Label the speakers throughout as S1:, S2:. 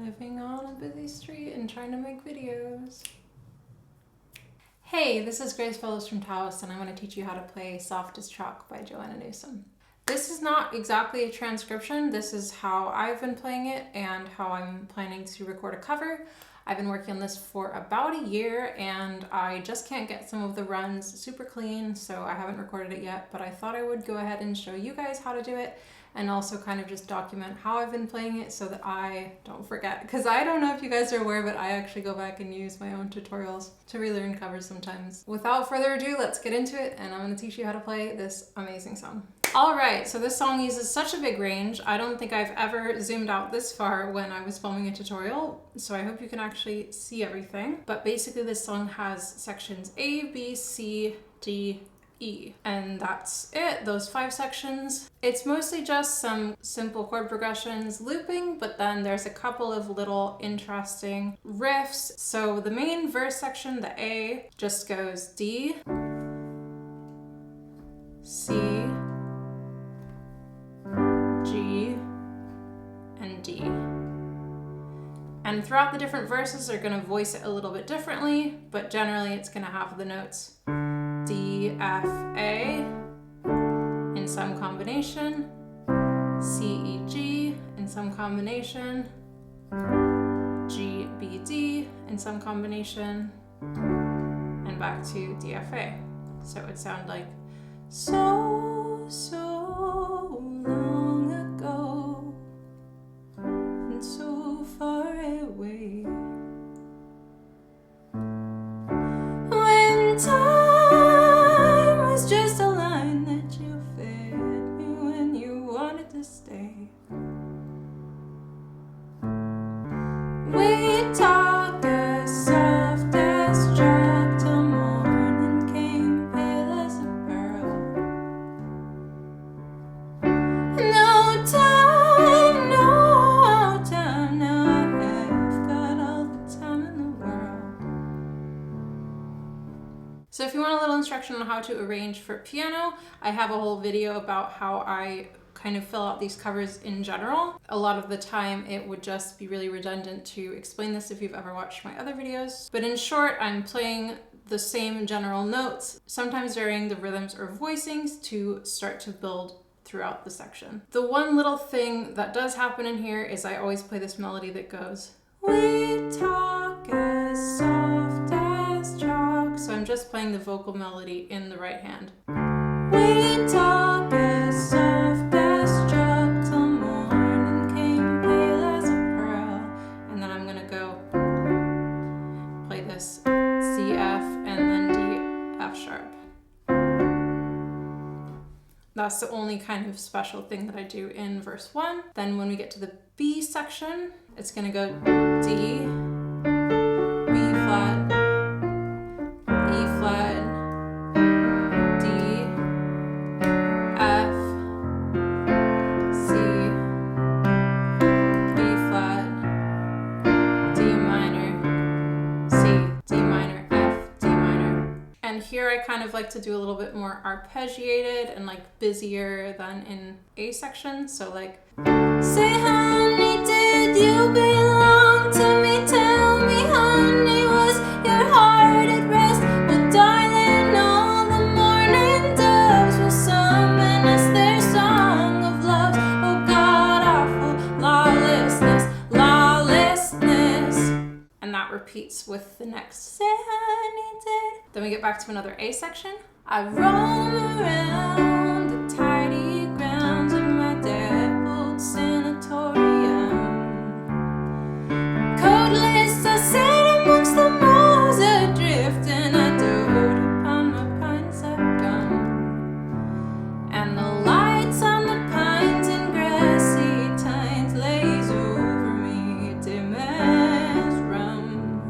S1: living on a busy street and trying to make videos. Hey, this is Grace Fellows from Towse, and I'm going to teach you how to play Soft as Chalk by Joanna Newsom. This is not exactly a transcription. This is how I've been playing it and how I'm planning to record a cover. I've been working on this for about a year and I just can't get some of the runs super clean, so I haven't recorded it yet, but I thought I would go ahead and show you guys how to do it and also kind of just document how I've been playing it so that I don't forget. Because I don't know if you guys are aware, but I actually go back and use my own tutorials to relearn covers sometimes. Without further ado, let's get into it and I'm going to teach you how to play this amazing song. Alright, so this song uses such a big range. I don't think I've ever zoomed out this far when I was filming a tutorial, so I hope you can actually see everything. But basically this song has sections A, B, C, D, E. And that's it, those 5 sections. It's mostly just some simple chord progressions looping, but then there's a couple of little interesting riffs. So the main verse section, the A, just goes D, C, G, and D. And throughout the different verses, they're going to voice it a little bit differently, but generally it's going to have the notes D, F, A in some combination, C, E, G in some combination, G, B, D in some combination, and back to D, F, A. So it would sound like so long ago and so far away, when time was just a line that you fed me when you wanted to stay. We talked as soft as chalk till morning came pale as a pearl. No time, now I have got all the time in the world. So if you want a little instruction on how to arrange for piano, I have a whole video about how I kind of fill out these covers in general. A lot of the time it would just be really redundant to explain this if you've ever watched my other videos. But in short, I'm playing the same general notes, sometimes varying the rhythms or voicings to start to build throughout the section. The one little thing that does happen in here is I always play this melody that goes, we talk as soft as chalk. So I'm just playing the vocal melody in the right hand. We talk as soft as chalk till morning came pale as a pearl. And then I'm gonna go play this C, F, and then D, F sharp. That's the only kind of special thing that I do in verse 1. Then when we get to the B section, it's gonna go D, B flat, E flat, D, F, C, B flat, D minor, C, D minor, F, D minor. And here I kind of like to do a little bit more arpeggiated and like busier than in A section. So like, say honey, did you belong to me? Tell me honey, was your heart at rest? Well darling, all the morning doves will summon us their song of love. Oh God, awful lawlessness, lawlessness. And that repeats with the next, say honey, did. Then we get back to another A section. I roam around the tidy grounds of my dappled sanatorium. Coatless, I sat amongst the moles adrift, and I dote upon my pines of gum. And the lights on the pines and grassy tines lays over me, dim as rum,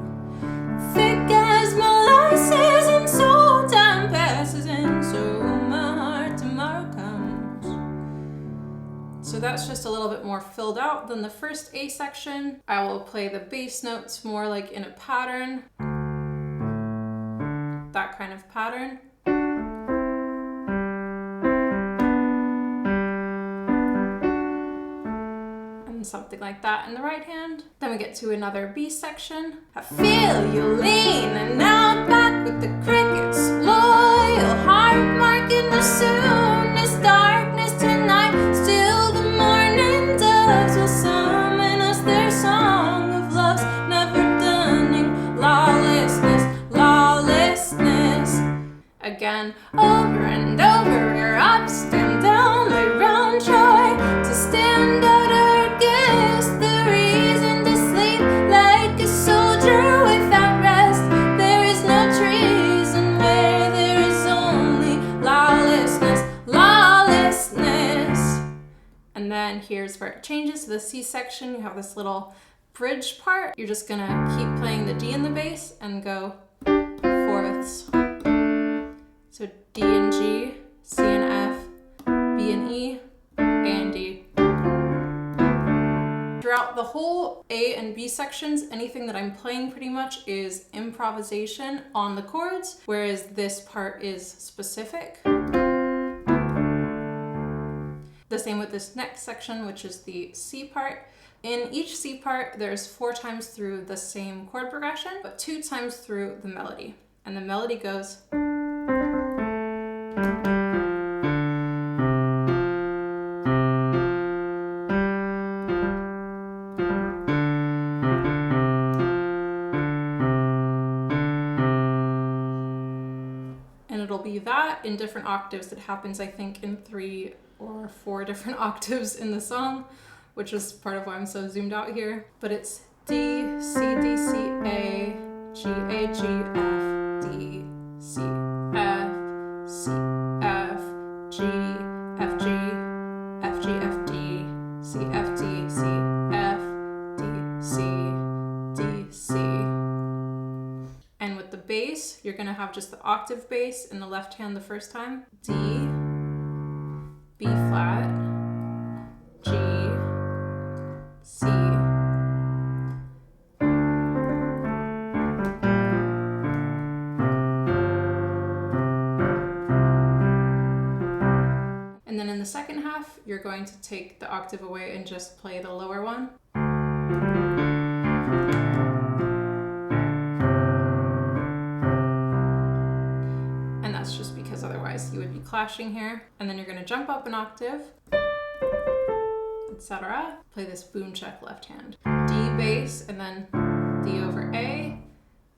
S1: thick as molasses, and so time passes, and so my heart tomorrow comes. So that's just a little bit more filled out than the first A section. I will play the bass notes more like in a pattern, that kind of pattern. And and something like that in the right hand. Then we get to another B section. I feel you lean and now back with the crickets, loyal heart marking the soonest darkness tonight. Still the morning doves will summon us their song of love's never dunning lawlessness, lawlessness. Again, over and over, we're up, stand down, lay round joy to stand out against the reason to sleep like a soldier without rest. There is no treason where there is only lawlessness, lawlessness. And then here's where it changes to the C section. You have this little bridge part. You're just gonna keep playing the D in the bass and go fourths. So D and G, C and F, B and E, A and D. Throughout the whole A and B sections, anything that I'm playing pretty much is improvisation on the chords, whereas this part is specific. The same with this next section, which is the C part. In each C part, there's 4 times through the same chord progression, but 2 times through the melody. And the melody goes... and it'll be that in different octaves. It happens, I think, in 3 or 4 different octaves in the song, which is part of why I'm so zoomed out here. But it's D, C, D, C, A, G, A, G, F, D, C, F, C, F, G, F, G, F, G, F, D, C, F, D, C, F, D, C, D, C. And with the bass, you're gonna have just the octave bass in the left hand the first time. D, B flat, G, C, and then in the second half, you're going to take the octave away and just play the lower one. And that's just because otherwise you would be clashing here. And then you're going to jump up an octave, etc. Play this boom check left hand. D bass, and then D over A,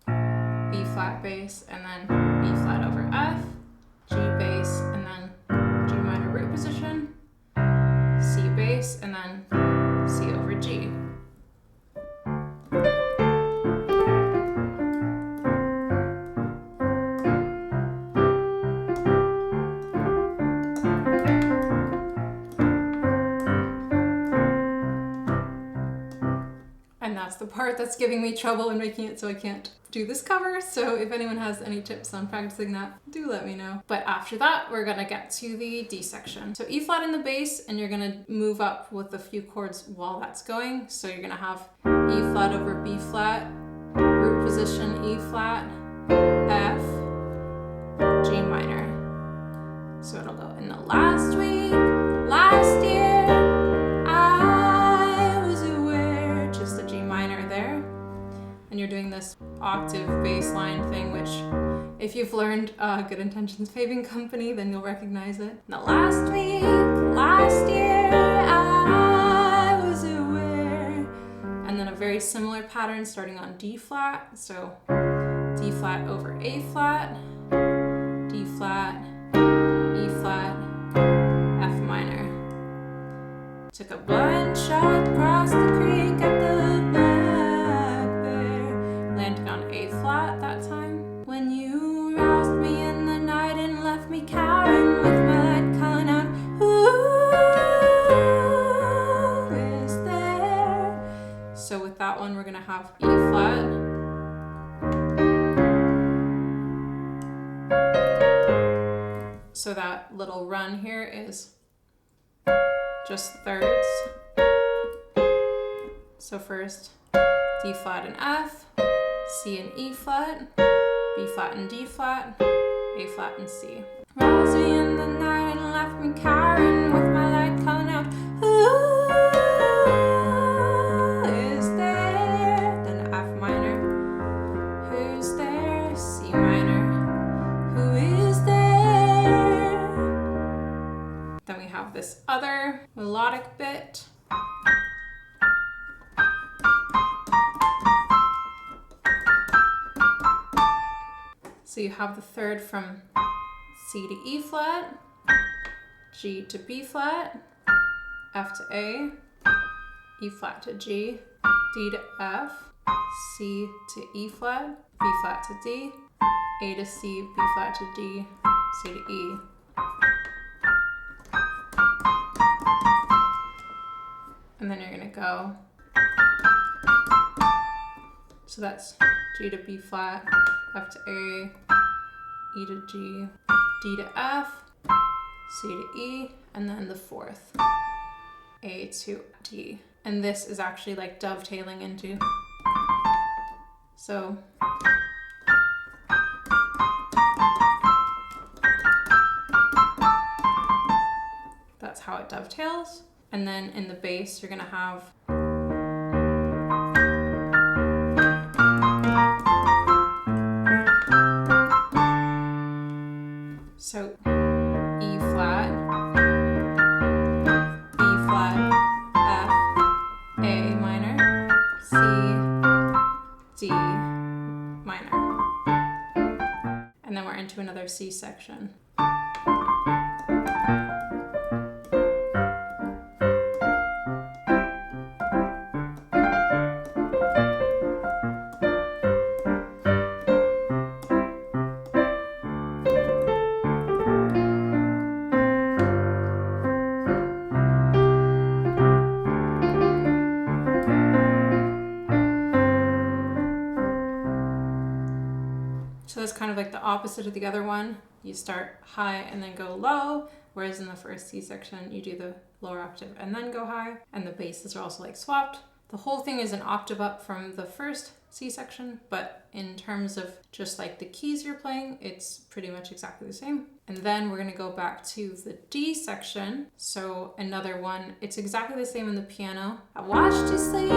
S1: B flat bass, and then B flat over F, G bass, and then G minor root position, C bass, and then C over G. And that's the part that's giving me trouble and making it so I can't do this cover. So if anyone has any tips on practicing that, do let me know. But after that, we're gonna get to the D section. So E flat in the bass, and you're gonna move up with a few chords while that's going. So you're gonna have E flat over B flat, root position E flat, F, G minor. So it'll go in the last week, last year, and you're doing this octave bass line thing, which if you've learned Good Intentions Paving Company, then you'll recognize it. The last week, last year, I was aware. And then a very similar pattern starting on D flat. So D flat over A flat, D flat, E flat, F minor. Took a blind shot across the creek at the landing on A flat that time. When you roused me in the night and left me cowering with my light calling out, who is there? So with that one, we're gonna have E flat, so that little run here is just thirds. So first D flat and F, C and E flat, B flat and D flat, A flat and C. Roused me in the night and left me cowering with my light calling out, who you have the third from C to E flat, G to B flat, F to A, E flat to G, D to F, C to E flat, B flat to D, A to C, B flat to D, C to E. And then you're gonna go, so that's G to B flat, F to A, E to G, D to F, C to E, and then the fourth, A to D. And this is actually like dovetailing into, so that's how it dovetails. And then in the bass, you're gonna have so E flat, B flat, F, A minor, C, D minor. And then we're into another C section. So that's kind of like the opposite of the other one. You start high and then go low, whereas in the first C section, you do the lower octave and then go high, and the basses are also like swapped. The whole thing is an octave up from the first C section, but in terms of just like the keys you're playing, it's pretty much exactly the same. And then we're gonna go back to the D section. So another one, it's exactly the same in the piano. I watched you sleep,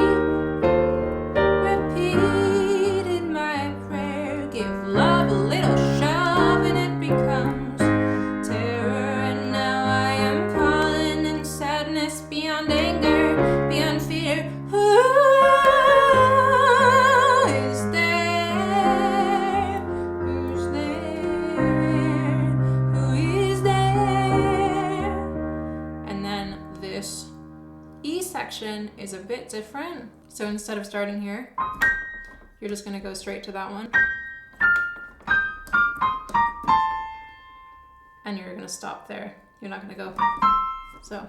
S1: repeated my prayer, give love a little shove and it becomes terror. And now I am calling in sadness beyond anger, beyond fear. Who is there? Who's there? Who is there? And then this E section is a bit different. So instead of starting here, you're just gonna go straight to that one. And you're gonna stop there. You're not gonna go, so.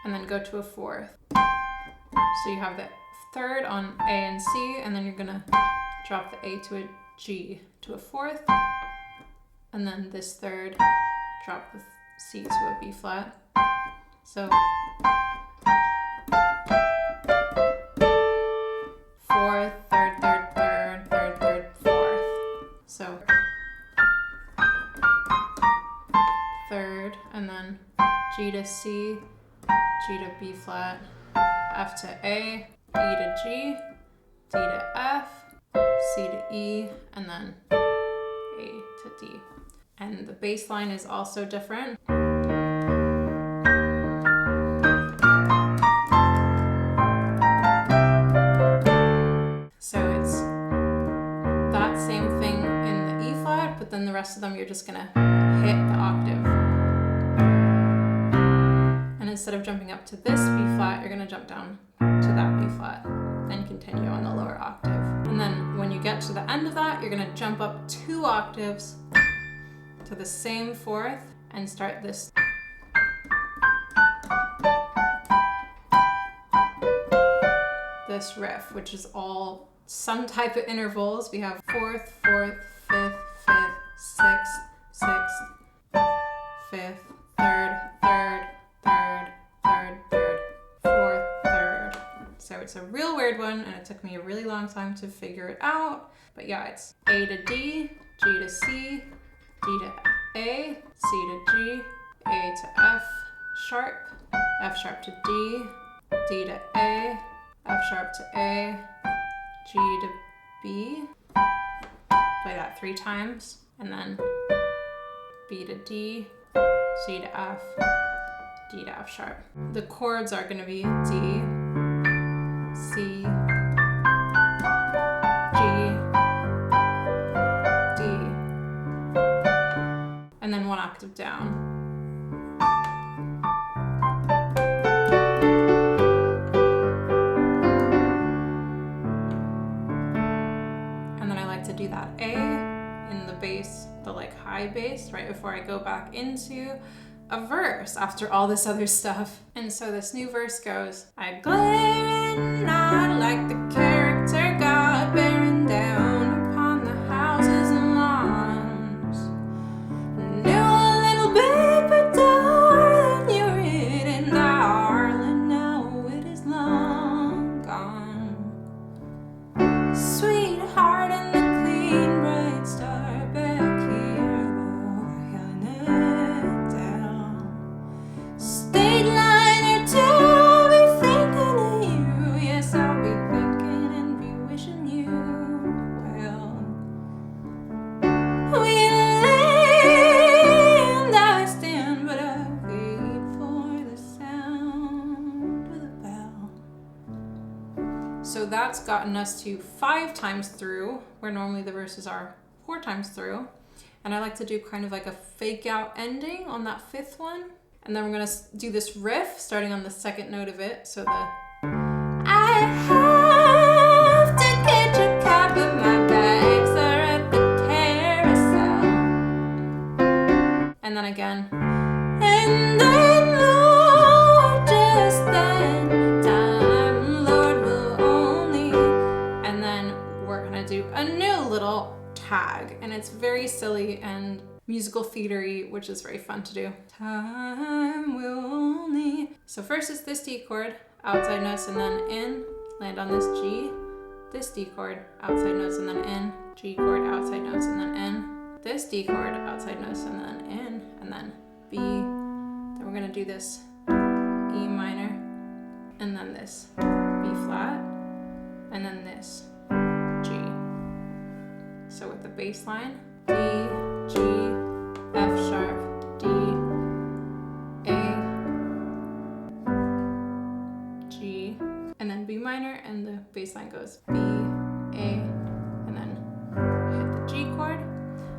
S1: And then go to a fourth. So you have the third on A and C, and then you're gonna drop the A to a G to a fourth. And then this third, drop the C to a B flat. So. Fourth, third, third, third, third, third, fourth. So third, and then G to C, G to B flat, F to A, E to G, D to F, C to E, and then A to D. And the bass line is also different. So it's that same thing in the E flat, but then the rest of them you're just gonna hit the octave. And instead of jumping up to this B flat, you're gonna jump down to that B flat and continue on the lower octave. And then when you get to the end of that, you're gonna jump up 2 octaves to the same fourth and start this. This riff, which is all some type of intervals. We have fourth, fourth, fifth, fifth, sixth, sixth, fifth, third, third, third, third, third, fourth, third. So it's a real weird one, and it took me a really long time to figure it out. But yeah, it's A to D, G to C, D to A, C to G, A to F sharp to D, D to A, F sharp to A, G to B. Play that 3 times, and then B to D, C to F, D to F sharp. The chords are going to be D, C, G, octave down. And then I like to do that A in the bass, the like high bass, right before I go back into a verse after all this other stuff. And so this new verse goes, I glare and nod like the character God bearing down upon the houses and lawns. Knew a little bit, but darling, you're it, and darling, now it is long gone. Sweetheart and the clean bright star back here, boy, it down. State line or two, I'll be thinking of you. Yes, I'll be thinking and be wishing you well. We land, I stand, but I wait for the sound of the bell. So that's gotten us to 5 times through, where normally the verses are 4 times through. And I like to do kind of like a fake out ending on that 5th one. And then we're gonna do this riff starting on the 2nd note of it. So the I have to get your cap, but my bags are at the carousel. And then again. And then Lord, just then time, Lord will only. And then we're gonna do a new little tag. And it's very silly and musical theatery, which is very fun to do. Time will only. So first is this D chord, outside notes, and then in, land on this G, this D chord, outside notes, and then in, G chord, outside notes, and then in, this D chord, outside notes, and then in, and then B. Then we're gonna do this E minor, and then this B flat, and then this G. So with the bass line, D, G, F sharp, D, A, G, and then B minor, and the bass line goes B, A, and then hit the G chord.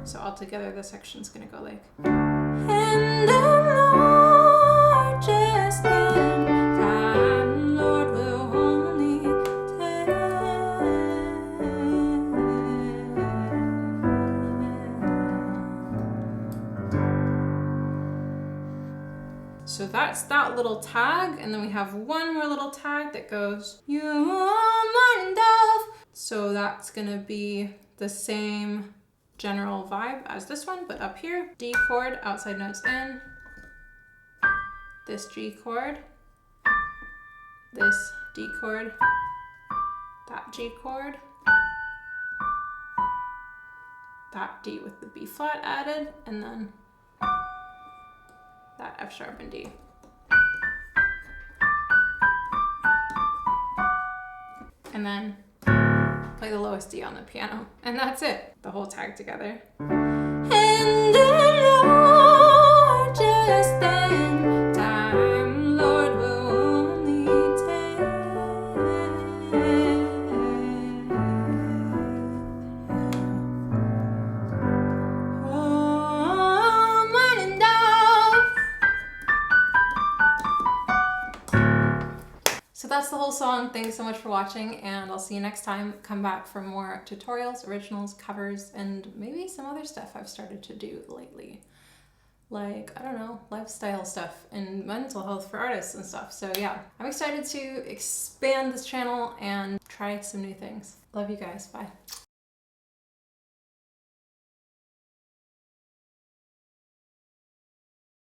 S1: So all together the section's gonna go like, and the Lord just in time, Lord will only take. So that's that little tag, and then we have one more little tag that goes, you are mine, dove. So that's gonna be the same general vibe as this one, but up here, D chord, outside notes in, this G chord, this D chord, that G chord, that D with the B flat added, and then that F sharp and D. And then play the lowest D on the piano. And that's it, the whole tag together. And the Lord just then time, Lord will only take. Oh, mine and dove. So that's the whole song. Thanks so much for watching, and I'll see you next time. Come back for more tutorials, originals, covers, and maybe some other stuff I've started to do lately. Like, I don't know, lifestyle stuff and mental health for artists and stuff. So yeah, I'm excited to expand this channel and try some new things. Love you guys. Bye.